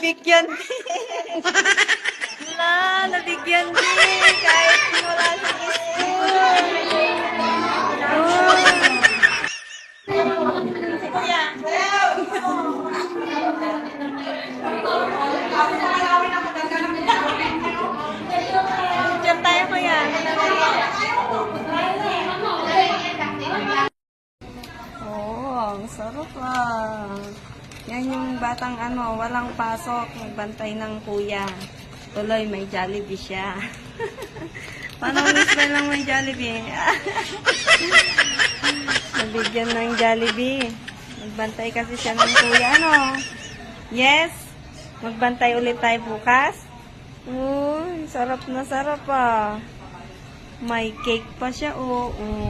nabigyan din. Wala, nabigyan din. Kahit wala sa Diyan tayo kuya. Ang sarap ah. Yan yung batang walang pasok, nagbantay ng kuya. Tuloy, may Jollibee siya. Paano mismo lang may Jollibee? Nabigyan ng Jollibee. Nagbantay kasi siya ng kuya, Yes? Magbantay ulit tayo bukas? Uy, sarap na sarap ah. May cake pa siya, oo.